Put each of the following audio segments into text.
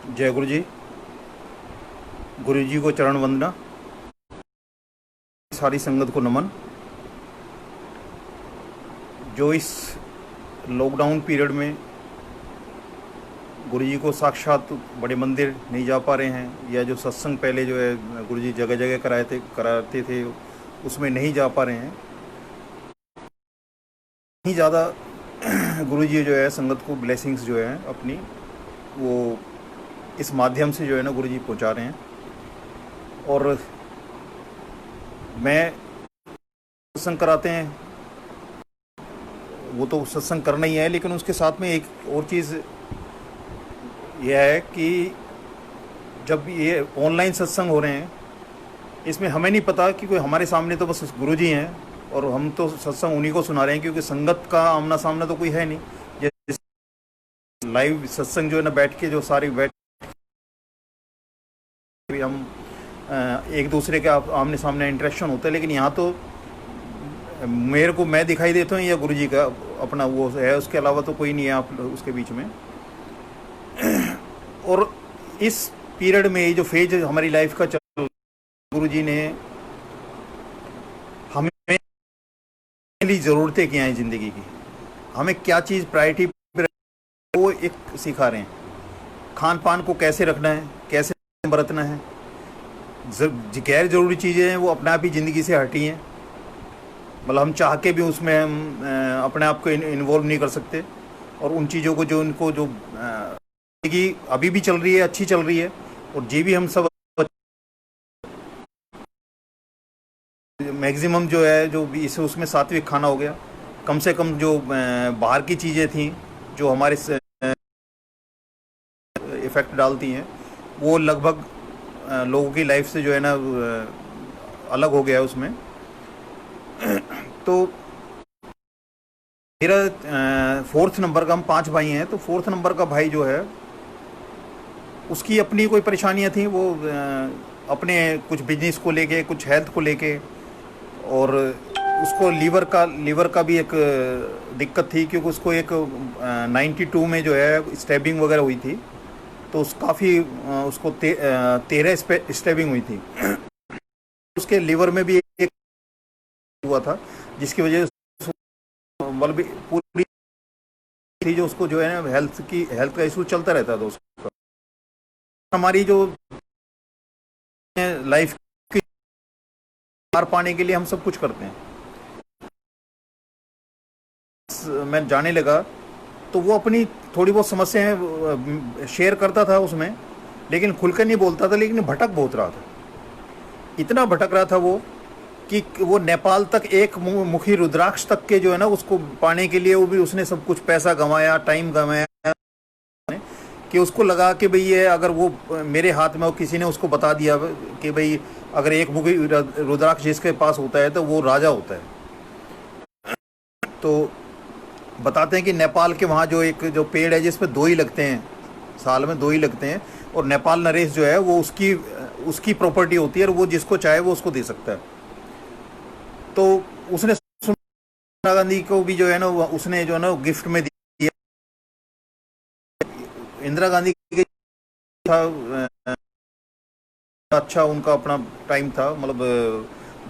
जय गुरु जी को चरण वंदना, सारी संगत को नमन। जो इस लॉकडाउन पीरियड में गुरु जी को साक्षात बड़े मंदिर नहीं जा पा रहे हैं, या जो सत्संग पहले जो है गुरु जी जगह जगह कराते थे उसमें नहीं जा पा रहे हैं, नहीं ज़्यादा गुरु जी जो है संगत को ब्लेसिंग्स जो है अपनी वो इस माध्यम से जो है ना गुरु जी पहुँचा रहे हैं। और मैं सत्संग कराते हैं, वो तो सत्संग करना ही है, लेकिन उसके साथ में एक और चीज़ यह है कि जब ये ऑनलाइन सत्संग हो रहे हैं, इसमें हमें नहीं पता कि कोई हमारे सामने तो बस गुरु जी हैं और हम तो सत्संग उन्हीं को सुना रहे हैं, क्योंकि संगत का आमना सामना तो कोई है नहीं। जैसे लाइव सत्संग जो है ना बैठ के जो सारी बैठ हम एक दूसरे के आमने सामने इंटरेक्शन होता है, लेकिन यहाँ तो मेरे को मैं दिखाई देता हूँ या गुरु जी का अपना वो है, उसके अलावा तो कोई नहीं है आप उसके बीच में। और इस पीरियड में ये जो फेज हमारी लाइफ का चल, गुरु जी ने हमें ज़रूरतें क्या हैं ज़िंदगी की, हमें क्या चीज़ प्रायोरिटी वो एक सिखा रहे हैं। खान पान को कैसे रखना है, कैसे बरतना है, गैर ज़रूरी चीज़ें हैं वो अपने आप ही ज़िंदगी से हटी हैं, मतलब हम चाह के भी उसमें हम अपने आप को इन्वॉल्व नहीं कर सकते। और उन चीज़ों को जो उनको जो ज़िंदगी अभी भी चल रही है, अच्छी चल रही है, और जी भी हम सब मैक्सिमम जो है जो इसे उसमें सात्विक खाना हो गया, कम से कम जो बाहर की चीज़ें थी जो हमारे इफ़ेक्ट डालती हैं वो लगभग लोगों की लाइफ से जो है ना अलग हो गया है उसमें। तो मेरा 4th नंबर का, हम 5 भाई हैं, तो 4th नंबर का भाई जो है उसकी अपनी कोई परेशानियां थी, वो अपने कुछ बिजनेस को लेके, कुछ हेल्थ को लेके, और उसको लीवर का भी एक दिक्कत थी, क्योंकि उसको एक 92 में जो है स्टैबिंग वगैरह हुई थी, तो काफ़ी उसको 13 स्टैबिंग हुई थी। उसके लीवर में भी एक हुआ था, जिसकी वजह से मतलब पूरी थी जो उसको जो है ना हेल्थ का इशू चलता रहता था उसका। हमारी जो लाइफ की पार पाने के लिए हम सब कुछ करते हैं। मैं जाने लगा तो वो अपनी थोड़ी बहुत समस्याएं शेयर करता था उसमें, लेकिन खुलकर नहीं बोलता था, लेकिन भटक बहुत रहा था। इतना भटक रहा था वो कि वो नेपाल तक एक मुखी रुद्राक्ष तक के जो है ना उसको पाने के लिए वो भी उसने सब कुछ पैसा गंवाया, टाइम गंवाया, कि उसको लगा कि भाई ये अगर वो मेरे हाथ में, किसी ने उसको बता दिया कि भाई अगर एक मुखी रुद्राक्ष जिसके पास होता है तो वो राजा होता है। तो बताते हैं कि नेपाल के वहाँ जो एक जो पेड़ है जिसपे 2 ही लगते हैं, साल में 2 ही लगते हैं, और नेपाल नरेश जो है वो उसकी प्रॉपर्टी होती है, और वो जिसको चाहे वो उसको दे सकता है। तो उसने इंदिरा गांधी को भी जो है ना उसने जो है ना गिफ्ट में दिया। इंदिरा गांधी के था अच्छा उनका अपना टाइम था, मतलब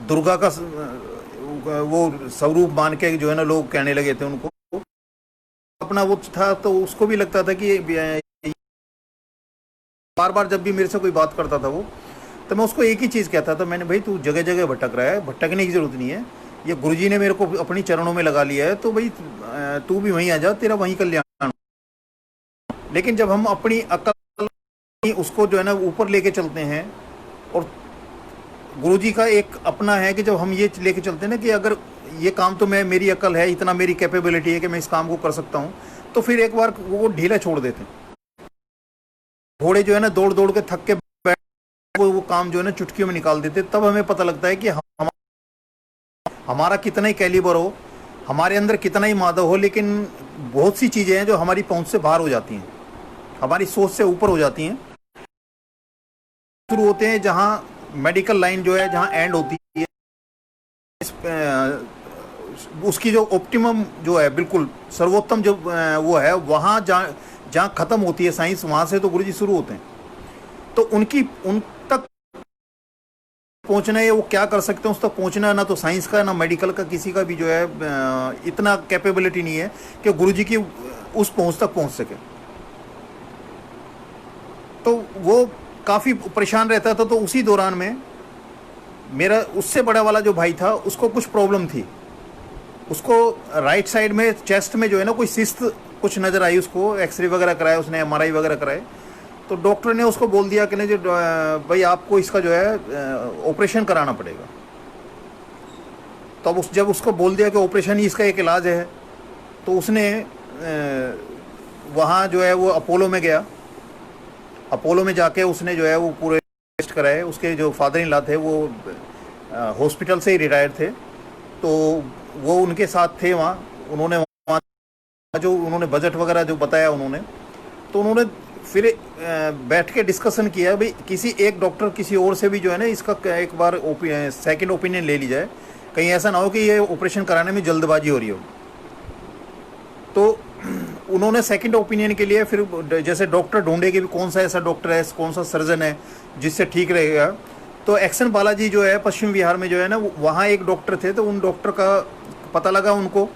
दुर्गा का वो स्वरूप मान के जो है ना लोग कहने लगे थे उनको, अपना वो था। तो उसको भी लगता था कि बार बार जब भी मेरे से कोई बात करता था वो, तो मैं उसको एक ही चीज़ कहता था, मैंने भाई तू जगह जगह भटक रहा है, भटकने की ज़रूरत नहीं है, ये गुरुजी ने मेरे को अपनी चरणों में लगा लिया है, तो भाई तू भी वहीं आ जा, तेरा वहीं कल्याण। लेकिन जब हम अपनी अकल उसको जो है ना ऊपर लेके चलते हैं, और गुरुजी का एक अपना है कि जब हम ये लेके चलते हैं ना कि अगर ये काम तो मेरी अकल है, इतना मेरी कैपेबिलिटी है कि मैं इस काम को कर सकता हूँ, तो फिर एक बार वो ढीला छोड़ देते हैं। घोड़े जो है ना दौड़ दौड़ के थक के वो काम जो है ना चुटकियों में निकाल देते। तब हमें पता लगता है कि हमारा कितना ही कैलिबर हो, हमारे अंदर कितना ही माधव हो, लेकिन बहुत सी चीज़ें हैं जो हमारी पहुंच से बाहर हो जाती हैं, हमारी सोच से ऊपर हो जाती हैं। शुरू होते हैं जहां मेडिकल लाइन जो है जहां एंड होती है, उसकी जो ऑप्टिमम जो है, बिल्कुल सर्वोत्तम जो वो है, वहाँ जहाँ ख़त्म होती है साइंस, वहाँ से तो गुरुजी शुरू होते हैं। तो उनकी उन तक पहुँचना है, वो क्या कर सकते हैं उस तक पहुँचना, ना तो साइंस का ना मेडिकल का किसी का भी जो है इतना कैपेबिलिटी नहीं है कि गुरुजी की उस पहुँच तक पहुँच सके। तो वो काफ़ी परेशान रहता था। तो उसी दौरान में मेरा उससे बड़ा वाला जो भाई था उसको कुछ प्रॉब्लम थी, उसको राइट साइड में चेस्ट में जो है ना कोई सिस्ट कुछ नज़र आई, उसको एक्सरे वगैरह कराया उसने, एमआरआई वगैरह कराए। तो डॉक्टर ने उसको बोल दिया कि नहीं जो भाई आपको इसका जो है ऑपरेशन कराना पड़ेगा। तो अब जब उसको बोल दिया कि ऑपरेशन ही इसका एक इलाज है, तो उसने वहाँ जो है वो अपोलो में गया। अपोलो में जाके उसने जो है वो पूरे टेस्ट कराए। उसके जो फादर इन लॉ थे वो हॉस्पिटल से ही रिटायर्ड थे, तो वो उनके साथ थे वहाँ। उन्होंने वहाँ जो उन्होंने बजट वगैरह जो बताया उन्होंने, तो उन्होंने फिर बैठ के डिस्कशन किया भाई किसी एक डॉक्टर किसी और से भी जो है ना इसका एक बार सेकंड ओपिनियन ले ली जाए, कहीं ऐसा ना हो कि ये ऑपरेशन कराने में जल्दबाजी हो रही हो। तो उन्होंने सेकंड ओपिनियन के लिए फिर जैसे डॉक्टर ढूंढे कि कौन सा ऐसा डॉक्टर है, कौन सा सर्जन है जिससे ठीक रहेगा। तो एक्शन बालाजी जो है पश्चिम बिहार में जो है ना, वहाँ एक डॉक्टर थे। तो उन डॉक्टर का पता लगा उनको,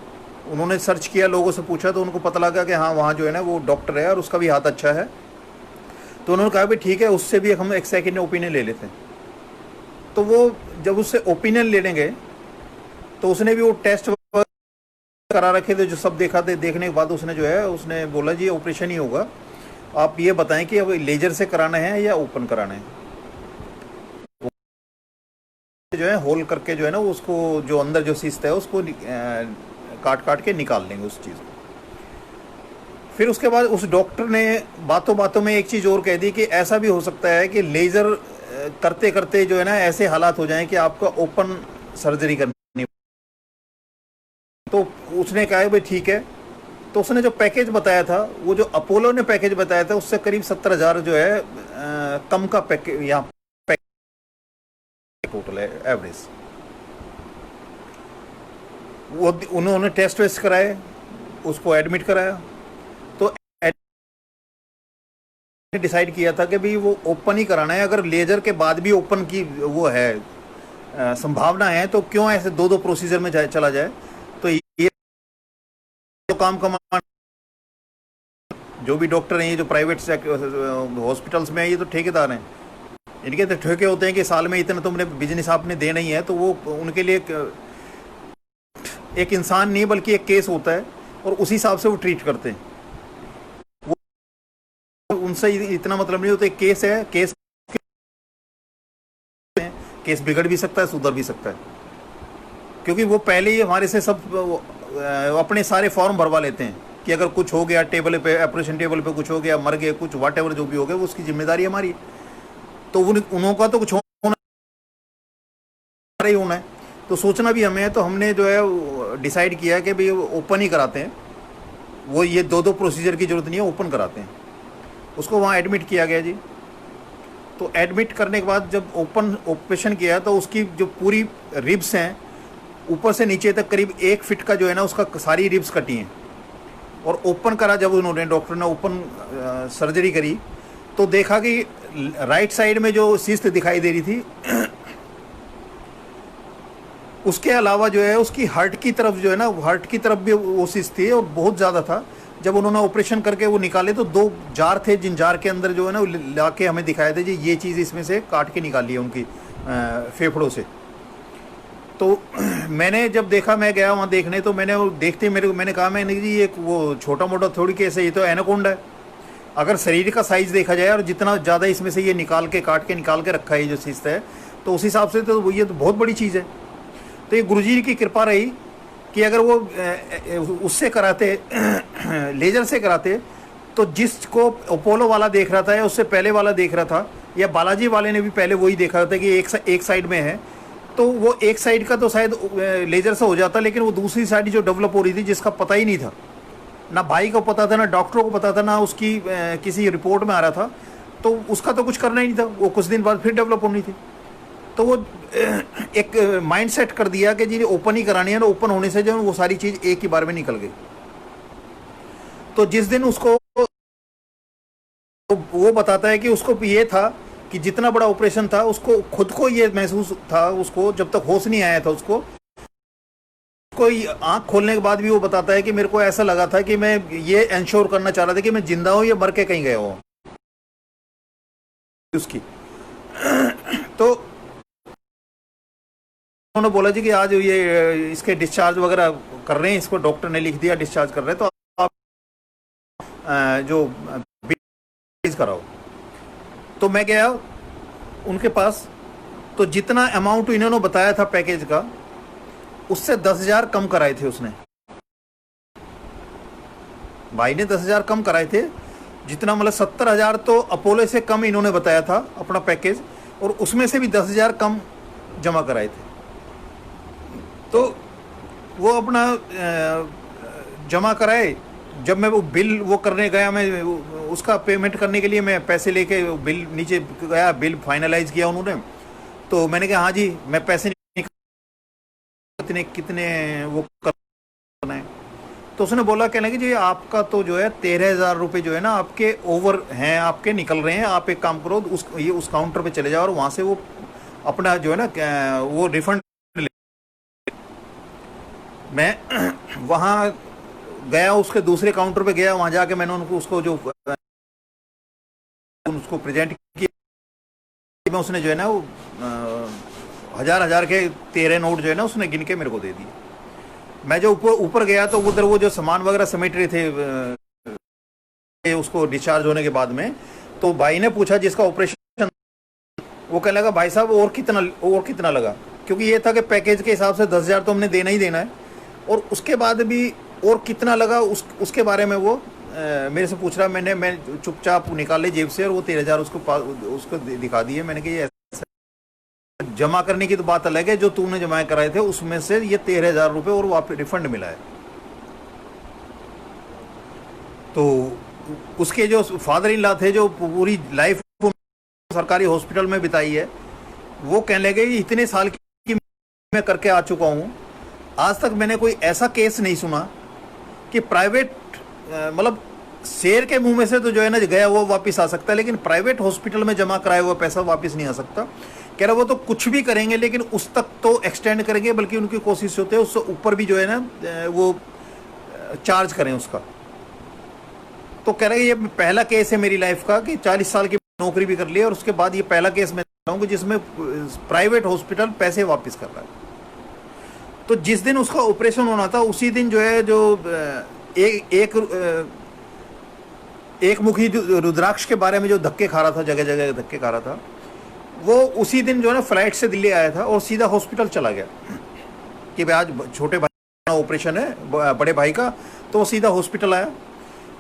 उन्होंने सर्च किया, लोगों से पूछा, तो उनको पता लगा कि हाँ वहाँ जो है ना वो डॉक्टर है और उसका भी हाथ अच्छा है। तो उन्होंने कहा भाई ठीक है, उससे भी हम एक सेकेंड ओपिनियन ले लेते हैं। तो वो जब उससे ओपिनियन लेने गए तो उसने भी वो टेस्ट करा रखे थे जो सब देखा थे। देखने के बाद उसने जो है उसने बोला जी ऑपरेशन ही होगा, आप ये बताएं कि अब लेजर से कराना है या ओपन कराना है। जो है होल करके जो है ना उसको जो अंदर जो सिस्ट है उसको काट काट के निकाल लेंगे उस चीज़ को। फिर उसके बाद उस डॉक्टर ने बातों बातों में एक चीज़ और कह दी कि ऐसा भी हो सकता है कि लेज़र करते करते जो है ना ऐसे हालात हो जाएं कि आपका ओपन सर्जरी करनी। तो उसने कहा भाई ठीक है। तो उसने जो पैकेज बताया था, वो जो अपोलो ने पैकेज बताया था उससे करीब 70,000 जो है कम का पैकेज यहाँ टोटल है एवरेज। वो उन्होंने टेस्ट वेस्ट कराए, उसको एडमिट कराया। तो डिसाइड किया था कि भाई वो ओपन ही कराना है। अगर लेजर के बाद भी ओपन की वो है संभावना है तो क्यों ऐसे दो दो प्रोसीजर में चला जाए। तो ये तो काम कमा जो भी डॉक्टर हैं, ये जो प्राइवेट हॉस्पिटल्स में है, ये तो ठेकेदार हैं। इनके तो ठेके होते हैं कि साल में इतना तुमने बिजनेस आपने देना ही है। तो वो उनके लिए एक इंसान नहीं बल्कि एक केस होता है और उसी हिसाब से वो ट्रीट करते हैं। वो उनसे इतना मतलब नहीं होता। एक केस है, केस बिगड़ भी सकता है, सुधर भी सकता है, क्योंकि वो पहले ही हमारे से सब अपने सारे फॉर्म भरवा लेते हैं कि अगर कुछ हो गया टेबल पे, ऑपरेशन टेबल पे कुछ हो गया, मर गए कुछ, वाट एवर जो भी हो गया, वो उसकी जिम्मेदारी हमारी है। तो उन्हों का तो कुछ होना ही होना है, तो सोचना भी हमें है। तो हमने जो है डिसाइड किया कि भाई ओपन ही कराते हैं। वो ये दो दो प्रोसीजर की ज़रूरत नहीं है, ओपन कराते हैं। उसको वहाँ एडमिट किया गया जी। तो एडमिट करने के बाद जब ओपन ऑपरेशन किया तो उसकी जो पूरी रिब्स हैं ऊपर से नीचे तक करीब 1 फीट का जो है ना उसका सारी रिब्स कटी हैं। और ओपन करा जब उन्होंने, डॉक्टर ने ओपन सर्जरी करी तो देखा कि राइट साइड में जो सिस्ट दिखाई दे रही थी उसके अलावा जो है उसकी हार्ट की तरफ जो है ना, हार्ट की तरफ भी वो सिस्ट थी और बहुत ज़्यादा था। जब उन्होंने ऑपरेशन करके वो निकाले तो 2 जार थे, जिन जार के अंदर जो है ना ला के हमें दिखाए थे जी ये चीज़ इसमें से काट के निकाली है उनकी फेफड़ों से। तो मैंने जब देखा, मैं गया वहाँ देखने, तो मैंने देखते मैंने कहा मैंने जी ये वो छोटा मोटा थोड़ी केस है, ये तो एनाकोंडा है। अगर शरीर का साइज़ देखा जाए और जितना ज़्यादा इसमें से ये निकाल के काट के निकाल के रखा है जो सिस्ट है, तो उस हिसाब से तो ये तो बहुत बड़ी चीज़ है। तो ये गुरुजी की कृपा रही कि अगर वो उससे कराते लेजर से कराते तो जिसको अपोलो वाला देख रहा था या उससे पहले वाला देख रहा था या बालाजी वाले ने भी पहले वही देखा था कि एक साइड में है, तो वो एक साइड का तो शायद लेजर से हो जाता, लेकिन वो दूसरी साइड जो डेवलप हो रही थी जिसका पता ही नहीं था, ना भाई को पता था ना डॉक्टरों को पता था ना उसकी किसी रिपोर्ट में आ रहा था, तो उसका तो कुछ करना ही नहीं था। वो कुछ दिन बाद फिर डेवलप होनी थी। तो वो एक माइंड सेट कर दिया कि जी ओपन ही करानी है ना, ओपन होने से जो वो सारी चीज़ एक ही बार में निकल गई। तो जिस दिन उसको वो बताता है कि उसको ये था कि जितना बड़ा ऑपरेशन था उसको खुद को ये महसूस था, उसको जब तक होश नहीं आया था उसको कोई आंख खोलने के बाद भी वो बताता है कि मेरे को ऐसा लगा था कि मैं ये इंश्योर करना चाह रहा था कि मैं जिंदा हूं या मर के कहीं गया हूं उसकी। तो उन्होंने बोला जी कि आज ये इसके डिस्चार्ज वगैरह कर रहे हैं, इसको डॉक्टर ने लिख दिया डिस्चार्ज कर रहे हैं, तो आप जो बिल कराओ। तो मैं गया उनके पास, तो जितना अमाउंट इन्होंने बताया था पैकेज का उससे 10,000 कम कराए थे उसने, भाई ने 10,000 कम कराए थे, जितना मतलब 70,000 तो अपोलो से कम इन्होंने बताया था अपना पैकेज, और उसमें से भी 10,000 कम जमा कराए थे। तो वो अपना जमा कराए। जब मैं वो बिल वो करने गया, मैं उसका पेमेंट करने के लिए मैं पैसे लेके बिल नीचे गया, बिल फाइनलाइज किया उन्होंने। तो मैंने कहा हाँ जी मैं पैसे कितने कितने वो करना है। तो उसने बोला, कहने लगे जी आपका तो जो है 13,000 रुपये जो है ना आपके ओवर हैं, आपके निकल रहे हैं, आप एक काम करो उस काउंटर पे चले जाओ और वहाँ से वो अपना जो है ना वो रिफंड। मैं वहाँ गया, उसके दूसरे काउंटर पे गया, वहाँ जाके मैंने उनको उसको प्रेजेंट किया। मैं उसने जो है ना वो 1,000 के 13 नोट जो है ना उसने गिन के मेरे को दे दिए। मैं जो ऊपर गया तो उधर वो जो सामान वगैरह समेट रहे थे उसको डिस्चार्ज होने के बाद में, तो भाई ने पूछा जिसका ऑपरेशन, वो कहने लगा भाई साहब और कितना लगा, क्योंकि ये था कि पैकेज के हिसाब से 10,000 तो हमने देना ही देना है, और उसके बाद भी और कितना लगा उसके बारे में वो मेरे से पूछ रहा। मैं चुपचाप निकाले जेब से और वो 13,000 उसको दिखा दिए। मैंने कहा ये जमा करने की तो बात अलग है, जो तूने जमा कराए थे उसमें से ये 13,000 रुपये और वापस रिफंड मिला है। तो उसके जो फादर इन लॉ थे, जो पूरी लाइफ सरकारी हॉस्पिटल में बिताई है, वो कहने लगे इतने साल की मैं करके आ चुका हूँ, आज तक मैंने कोई ऐसा केस नहीं सुना कि प्राइवेट मतलब शेर के मुंह में से तो जो है ना गया वो वापस आ सकता है, लेकिन प्राइवेट हॉस्पिटल में जमा कराया हुआ पैसा वापस नहीं आ सकता। कह रहा वो तो कुछ भी करेंगे लेकिन उस तक तो एक्सटेंड करेंगे, बल्कि उनकी कोशिश होती है उससे ऊपर भी जो है ना वो चार्ज करें उसका। तो कह रहे ये पहला केस है मेरी लाइफ का कि 40 साल की नौकरी भी कर ली और उसके बाद ये पहला केस मैं चाहूँगा जिसमें प्राइवेट हॉस्पिटल पैसे वापस कर रहा है। तो जिस दिन उसका ऑपरेशन होना था उसी दिन जो है जो एक मुखी रुद्राक्ष के बारे में जो धक्के खा रहा था, जगह जगह धक्के खा रहा था, वो उसी दिन जो है ना फ्लाइट से दिल्ली आया था और सीधा हॉस्पिटल चला गया कि भाई आज छोटे भाई का ऑपरेशन है बड़े भाई का, तो वो सीधा हॉस्पिटल आया।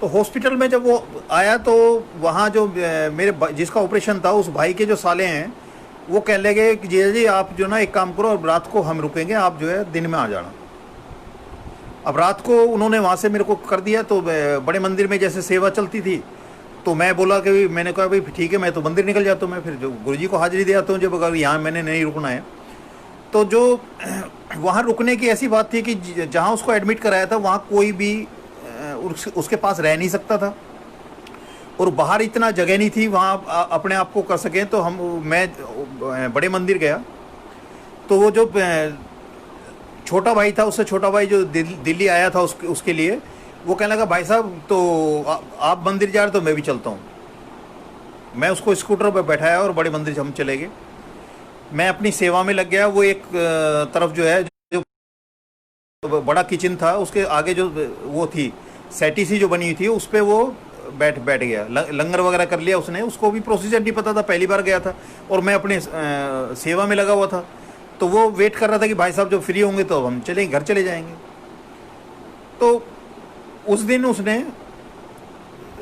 तो हॉस्पिटल में जब वो आया तो वहाँ जो मेरे जिसका ऑपरेशन था उस भाई के जो साले हैं वो कहने लगे कि जी आप जो ना एक काम करो, अब रात को हम रुकेंगे, आप जो है दिन में आ जाना। अब रात को उन्होंने वहाँ से मेरे को कर दिया। तो बड़े मंदिर में जैसे सेवा चलती थी, तो मैं बोला कि मैंने कहा भाई ठीक है मैं तो मंदिर निकल जाता हूँ, मैं फिर जो गुरुजी को हाजिरी दे आता हूँ जब अगर यहाँ मैंने नहीं रुकना है। तो जो वहाँ रुकने की ऐसी बात थी कि जहाँ उसको एडमिट कराया था वहाँ कोई भी उसके पास रह नहीं सकता था और बाहर इतना जगह नहीं थी वहाँ अपने आप को कर सकें। तो मैं बड़े मंदिर गया, तो वो जो छोटा भाई था, उससे छोटा भाई जो दिल्ली आया था उसके लिए, वो कहने लगा भाई साहब तो आप मंदिर जा रहे तो मैं भी चलता हूँ। मैं उसको स्कूटर पर बैठाया और बड़े मंदिर हम चले गए। मैं अपनी सेवा में लग गया। वो एक तरफ जो है जो बड़ा किचन था उसके आगे जो वो थी सेटी सी जो बनी हुई थी उस पर वो बैठ गया, लंगर वगैरह कर लिया उसने। उसको भी प्रोसीजर नहीं पता था, पहली बार गया था और मैं अपने सेवा में लगा हुआ था। तो वो वेट कर रहा था कि भाई साहब जब फ्री होंगे तो हम घर चले जाएंगे। तो उस दिन उसने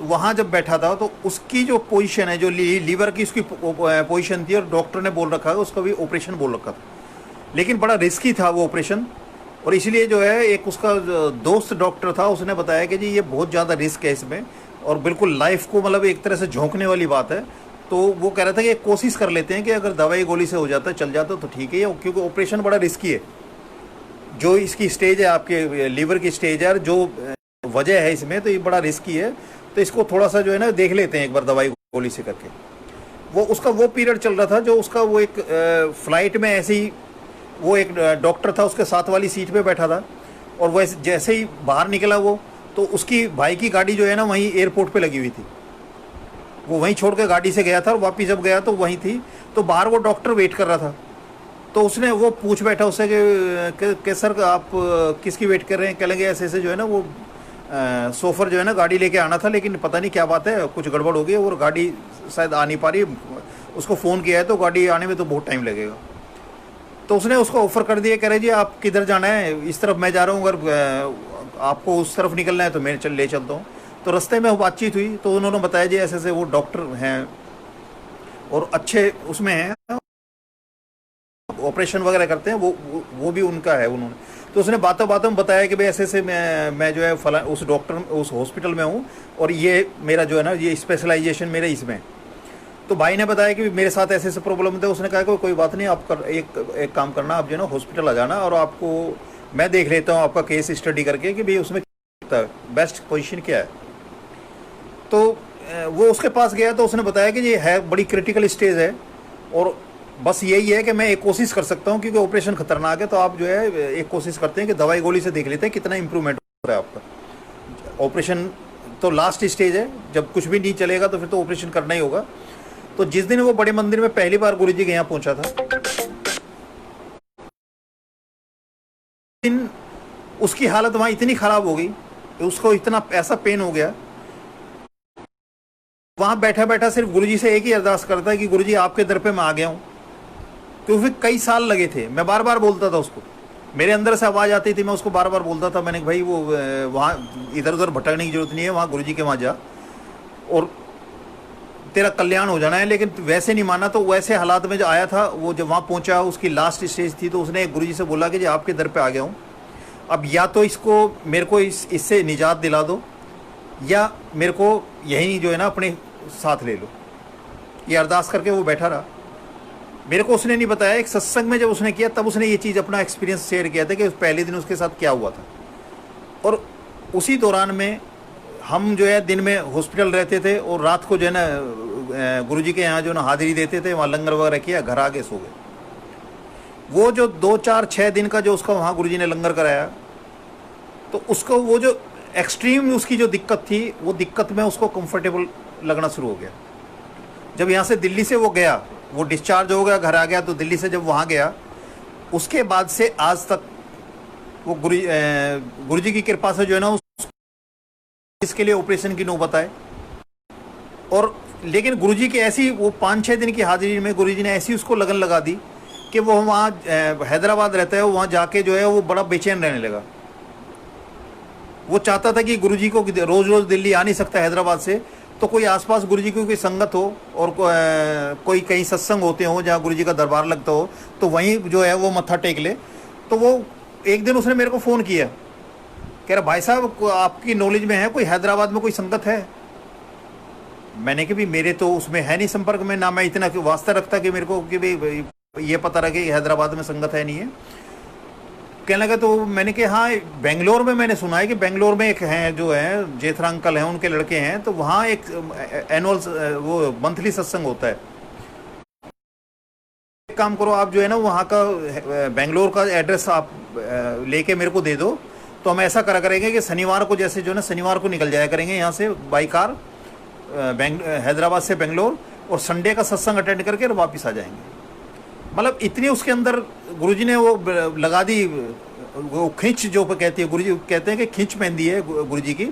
वहाँ जब बैठा था तो उसकी जो पोजीशन है, जो लीवर की उसकी पोजीशन थी, और डॉक्टर ने बोल रखा है उसका भी ऑपरेशन बोल रखा था, लेकिन बड़ा रिस्की था वो ऑपरेशन। और इसलिए जो है एक उसका दोस्त डॉक्टर था, उसने बताया कि जी ये बहुत ज़्यादा रिस्क है इसमें और बिल्कुल लाइफ को मतलब एक तरह से झोंकने वाली बात है। तो वो कह रहा था कि कोशिश कर लेते हैं कि अगर दवाई गोली से हो जाता है चल जाता तो ठीक है, क्योंकि ऑपरेशन बड़ा रिस्की है। जो इसकी स्टेज है आपके लीवर की स्टेज है, जो वजह है इसमें, तो ये बड़ा रिस्की है। तो इसको थोड़ा सा जो है ना देख लेते हैं एक बार दवाई गोली से करके। वो उसका वो पीरियड चल रहा था जो उसका वो एक फ्लाइट में ऐसे ही वो एक डॉक्टर था उसके साथ वाली सीट पे बैठा था, और वैसे जैसे ही बाहर निकला वो, तो उसकी भाई की गाड़ी जो है ना वहीं एयरपोर्ट पे लगी हुई थी। वो वहीं छोड़ के गाड़ी से गया था और वापिस जब गया तो वहीं थी। तो बाहर वो डॉक्टर वेट कर रहा था, तो उसने वो पूछ बैठा उससे कि सर आप किसकी वेट कर रहे हैं। कह लेंगे ऐसे ऐसे जो है ना वो सोफर जो है ना गाड़ी लेके आना था, लेकिन पता नहीं क्या बात है, कुछ गड़बड़ हो गई और गाड़ी शायद आ नहीं पा रही। उसको फ़ोन किया है तो गाड़ी आने में तो बहुत टाइम लगेगा। तो उसने उसको ऑफ़र कर दिया, कह रहे जी आप किधर जाना है, इस तरफ मैं जा रहा हूँ, अगर आपको उस तरफ निकलना है तो मैं ले चलता हूँ। तो रास्ते में वो बातचीत हुई तो उन्होंने बताया जी ऐसे ऐसे वो डॉक्टर हैं और अच्छे उसमें हैं, ऑपरेशन वगैरह करते हैं, वो भी उनका है उन्होंने। तो उसने बातों बातों में बताया कि भाई ऐसे ऐसे मैं जो है फला उस डॉक्टर उस हॉस्पिटल में हूँ और ये मेरा जो है ना ये स्पेशलाइजेशन मेरे इसमें। तो भाई ने बताया कि मेरे साथ ऐसे ऐसे प्रॉब्लम थे। उसने कहा कि कोई बात नहीं, आप एक काम करना, आप जो है ना हॉस्पिटल आ जाना और आपको मैं देख लेता हूँ आपका केस स्टडी करके कि भाई उसमें बेस्ट पोजीशन क्या है। तो वो उसके पास गया तो उसने बताया कि ये है बड़ी क्रिटिकल स्टेज है और बस यही है कि मैं एक कोशिश कर सकता हूँ क्योंकि ऑपरेशन खतरनाक है। तो आप जो है एक कोशिश करते हैं कि दवाई गोली से देख लेते हैं कितना इंप्रूवमेंट हो रहा है आपका। ऑपरेशन तो लास्ट स्टेज है, जब कुछ भी नहीं चलेगा तो फिर तो ऑपरेशन करना ही होगा। तो जिस दिन वो बड़े मंदिर में पहली बार गुरुजी के यहाँ पहुंचा था, दिन उसकी हालत वहाँ इतनी ख़राब हो गई कि उसको इतना ऐसा पेन हो गया, वहाँ बैठा बैठा सिर्फ गुरुजी से एक ही अरदास करता है कि गुरुजी आपके दर पे मैं आ गया हूँ। क्योंकि कई साल लगे थे, मैं बार बार बोलता था उसको, मेरे अंदर से आवाज़ आती थी, मैं उसको बार बार बोलता था। मैंने भाई वो वहाँ इधर उधर भटकने की जरूरत नहीं है, वहाँ गुरुजी के वहाँ जा और तेरा कल्याण हो जाना है। लेकिन वैसे नहीं माना। तो वैसे हालात में जो आया था, वो जब वहाँ पहुँचा उसकी लास्ट स्टेज थी, तो उसने गुरुजी से बोला कि जी आपके दर पे आ गया हूँ, अब या तो इसको मेरे को इससे निजात दिला दो या मेरे को यहीं जो है ना अपने साथ ले लो। ये अरदास करके वो बैठा रहा। मेरे को उसने नहीं बताया, एक सत्संग में जब उसने किया तब उसने ये चीज़ अपना एक्सपीरियंस शेयर किया था कि पहले दिन उसके साथ क्या हुआ था। और उसी दौरान में हम जो है दिन में हॉस्पिटल रहते थे और रात को जो है ना गुरुजी के यहाँ जो ना हाजिरी देते थे, वहाँ लंगर वगैरह किया, घर आके सो गए। वो जो 2 4 6 दिन का जो उसका वहाँ गुरुजी ने लंगर कराया, तो उसको वो जो एक्सट्रीम उसकी जो दिक्कत थी, वो दिक्कत में उसको कंफर्टेबल लगना शुरू हो गया। जब यहाँ से दिल्ली से वो गया, वो डिस्चार्ज हो गया, घर आ गया, तो दिल्ली से जब वहाँ गया, उसके बाद से आज तक वो गुरुजी की कृपा से जो है ना इसके लिए ऑपरेशन की नौबत आए। और लेकिन गुरुजी की ऐसी वो 5 6 दिन की हाजिरी में गुरुजी ने ऐसी उसको लगन लगा दी कि वो वहाँ हैदराबाद रहता है, वहाँ जाके जो है वो बड़ा बेचैन रहने लगा। वो चाहता था कि गुरुजी को रोज़ रोज़ दिल्ली आ नहीं सकता हैदराबाद से, तो कोई आसपास गुरुजी की कोई संगत हो और कोई कहीं सत्संग होते हो जहाँ गुरुजी का दरबार लगता हो, तो वहीं जो है वो मत्था टेक ले। तो वो एक दिन उसने मेरे को फ़ोन किया, कह रहा भाई साहब आपकी नॉलेज में है कोई हैदराबाद में कोई संगत है। मैंने कि भी मेरे तो उसमें है नहीं संपर्क में, ना मैं इतना वास्ता रखता कि मेरे को कि भाई ये पता रहे कि हैदराबाद में संगत है नहीं है। कहने लगा, तो मैंने कहा हाँ बेंगलोर में मैंने सुना है कि बेंगलोर में एक हैं जो है जेठरा अंकल हैं, उनके लड़के हैं, तो वहाँ एक एनुअल वो मंथली सत्संग होता है। एक काम करो आप जो है ना वहाँ का बेंगलोर का एड्रेस आप लेके मेरे को दे दो, तो हम ऐसा करा करेंगे कि शनिवार को जैसे जो है ना शनिवार को निकल जाया करेंगे यहाँ से बाई कार हैदराबाद से बेंगलोर, और संडे का सत्संग अटेंड करके और वापस आ जाएंगे। मतलब इतनी उसके अंदर गुरुजी ने वो लगा दी, वो खिंच जो कहती है, गुरुजी कहते हैं कि खिंच पहन दी है गुरुजी की,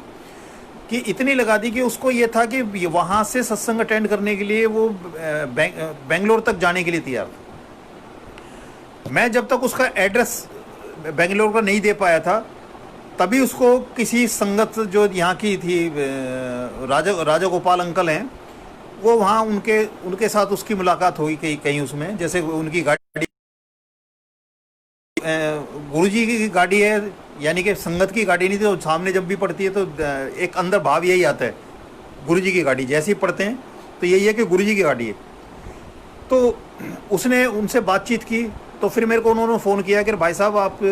कि इतनी लगा दी कि उसको ये था कि वहाँ से सत्संग अटेंड करने के लिए वो बेंगलोर तक जाने के लिए तैयार था। मैं जब तक उसका एड्रेस बेंगलोर का नहीं दे पाया था, तभी उसको किसी संगत जो यहाँ की थी राजा गोपाल अंकल हैं, वो वहाँ उनके साथ उसकी मुलाकात हुई कहीं उसमें, जैसे उनकी गाड़ी गुरुजी की गाड़ी है, यानी कि संगत की गाड़ी नहीं थी। तो सामने जब भी पड़ती है तो एक अंदर भाव यही आता है गुरुजी की गाड़ी जैसे ही पढ़ते हैं तो यही है कि गुरुजी की गाड़ी है। तो उसने उनसे बातचीत की, तो फिर मेरे को उन्होंने फ़ोन किया कि भाई साहब आप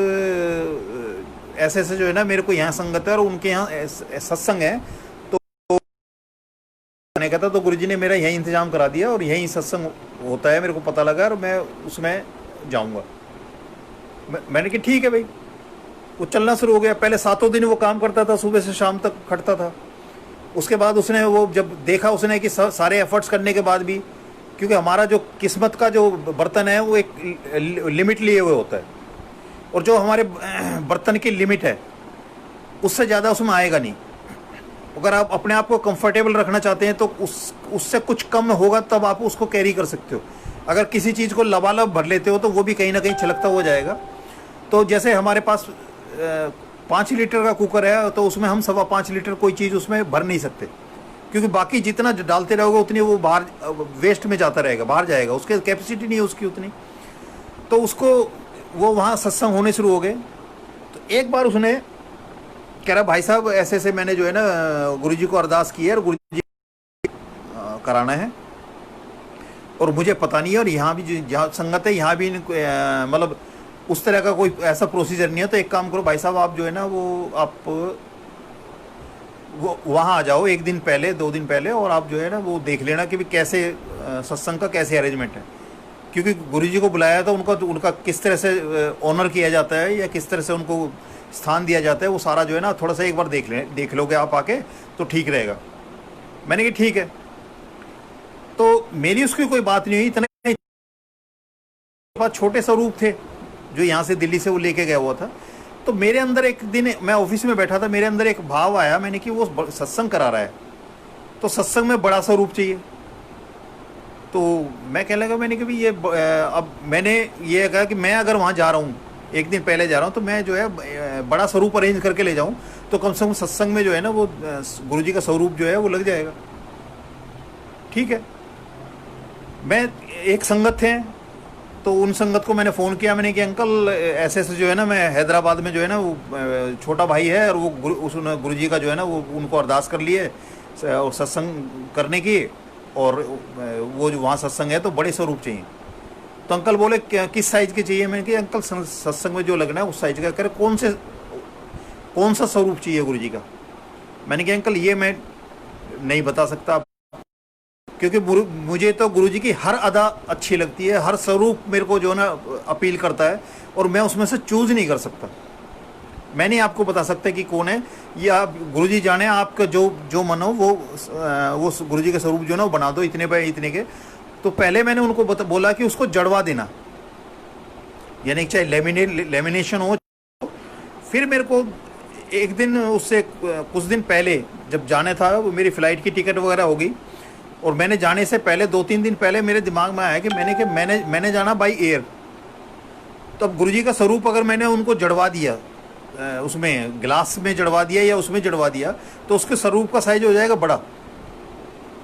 ऐसे ऐसे जो है ना मेरे को यहाँ संगत है और उनके यहाँ सत्संग है, मैंने कहा था, तो गुरुजी ने मेरा यही इंतजाम करा दिया और यही सत्संग होता है, मेरे को पता लगा और मैं उसमें जाऊंगा। मैंने कहा ठीक है भाई। वो चलना शुरू हो गया। पहले 7 दिन वो काम करता था, सुबह से शाम तक खटता था। उसके बाद उसने वो जब देखा उसने कि सारे एफर्ट्स करने के बाद भी, क्योंकि हमारा जो किस्मत का जो बर्तन है वो एक लिमिट लिए हुए होता है, और जो हमारे बर्तन की लिमिट है उससे ज़्यादा उसमें आएगा नहीं। अगर आप अपने आप को कंफर्टेबल रखना चाहते हैं तो उससे कुछ कम होगा तब आप उसको कैरी कर सकते हो। अगर किसी चीज़ को लबालब भर लेते हो तो वो भी कहीं ना कहीं छलकता हो जाएगा। तो जैसे हमारे पास 5 लीटर का कुकर है, तो उसमें हम 5.25 लीटर कोई चीज़ उसमें भर नहीं सकते, क्योंकि बाकी जितना डालते रहोगे उतनी वो बाहर वेस्ट में जाता रहेगा, बाहर जाएगा, उसके कैपेसिटी नहीं है उसकी उतनी। तो उसको वो वहाँ सत्संग होने शुरू हो गए। तो एक बार उसने कह रहा, भाई साहब ऐसे ऐसे मैंने जो है ना गुरुजी को अरदास की है और गुरुजी कराना है, और मुझे पता नहीं है, और यहाँ भी जहाँ संगत है यहाँ भी मतलब उस तरह का कोई ऐसा प्रोसीजर नहीं है। तो एक काम करो भाई साहब, आप जो है ना वो वहाँ आ जाओ 1 दिन पहले 2 दिन पहले, और आप जो है ना वो देख लेना कि भी कैसे सत्संग का कैसे अरेंजमेंट है। क्योंकि गुरुजी को बुलाया था, उनका किस तरह से ऑनर किया जाता है या किस तरह से उनको स्थान दिया जाता है, वो सारा जो है ना थोड़ा सा एक बार देख लोगे आप आके तो ठीक रहेगा। मैंने कहा ठीक है। तो मेरी उसकी कोई बात नहीं हुई। इतने पास छोटे स्वरूप थे जो यहाँ से दिल्ली से वो लेके गया हुआ था। तो मेरे अंदर एक दिन मैं ऑफिस में बैठा था, मेरे अंदर एक भाव आया, मैंने कि वो सत्संग करा रहा है तो सत्संग में बड़ा स्वरूप चाहिए। तो मैं कहने लगा, मैंने कि भी ये अब मैंने ये कहा कि मैं अगर वहाँ जा रहा हूँ 1 दिन पहले जा रहा हूँ तो मैं जो है बड़ा स्वरूप अरेंज करके ले जाऊँ, तो कम से कम सत्संग में जो है ना वो गुरुजी का स्वरूप जो है वो लग जाएगा। ठीक है। मैं एक संगत थे, तो उन संगत को मैंने फ़ोन किया, मैंने कि अंकल ऐसे ऐसे जो है ना मैं हैदराबाद में जो है ना वो छोटा भाई है, और वो उसने गुरुजी का जो है ना वो उनको अरदास कर लिए और सत्संग करने की, और वो जो वहाँ सत्संग है तो बड़े स्वरूप चाहिए। तो अंकल बोले किस साइज़ के चाहिए? मैंने कहा अंकल सत्संग में जो लगना है उस साइज़ का। कह रहे कौन सा स्वरूप चाहिए गुरुजी का? मैंने कहा अंकल ये मैं नहीं बता सकता, क्योंकि मुझे तो गुरुजी की हर अदा अच्छी लगती है, हर स्वरूप मेरे को जो ना अपील करता है, और मैं उसमें से चूज़ नहीं कर सकता। मैं नहीं आपको बता सकता कि कौन है, ये आप गुरुजी जाने, आपका जो मन हो वो गुरुजी के स्वरूप जो ना वो बना दो इतने बाय इतने के। तो पहले मैंने उनको बोला कि उसको जड़वा देना, यानी चाहे लेमिनेशन हो। फिर मेरे को एक दिन उससे कुछ दिन पहले जब जाने था, वो मेरी फ़्लाइट की टिकट वगैरह हो गई, और मैंने जाने से पहले 2-3 दिन पहले मेरे दिमाग में आया कि मैंने जाना बाई एयर। तो अब गुरुजी का स्वरूप अगर मैंने उनको जड़वा दिया, उसमें गिलास में जड़वा दिया या उसमें जड़वा दिया, तो उसके स्वरूप का साइज हो जाएगा बड़ा,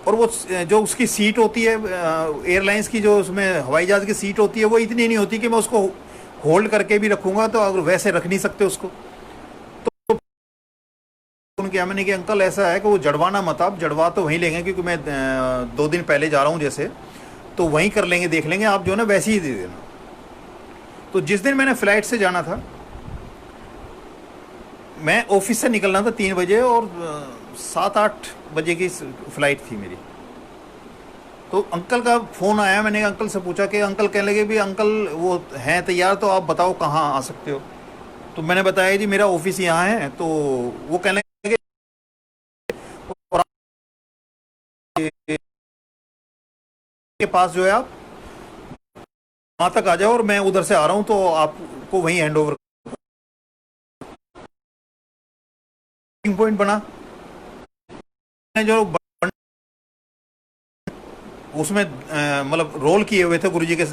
और वो जो उसकी सीट होती है एयरलाइंस की, जो उसमें हवाई जहाज़ की सीट होती है, वो इतनी नहीं होती कि मैं उसको होल्ड करके भी रखूँगा, तो अगर वैसे रख नहीं सकते उसको। तो क्या मैंने कि अंकल ऐसा है कि वो जड़वाना मत, आप जड़वा तो वहीं लेंगे, क्योंकि मैं 2 दिन पहले जा रहा हूँ जैसे, तो वहीं कर लेंगे, देख लेंगे, आप जो है ना वैसे ही दे देना। तो जिस दिन मैंने फ़्लाइट से जाना था, मैं ऑफिस से निकलना था 3 बजे, और 7-8 बजे की फ़्लाइट थी मेरी। तो अंकल का फ़ोन आया, मैंने अंकल से पूछा कि अंकल कहने लगे भी अंकल वो हैं तैयार, तो आप बताओ कहाँ आ सकते हो। तो मैंने बताया जी मेरा ऑफिस यहाँ है। तो वो कहने लगे और के पास जो है आप वहाँ तक आ जाओ, और मैं उधर से आ रहा हूँ तो आपको वहीं हैंड ओवर पॉइंट बना। जो उसमें मतलब रोल किए हुए थे गुरुजी के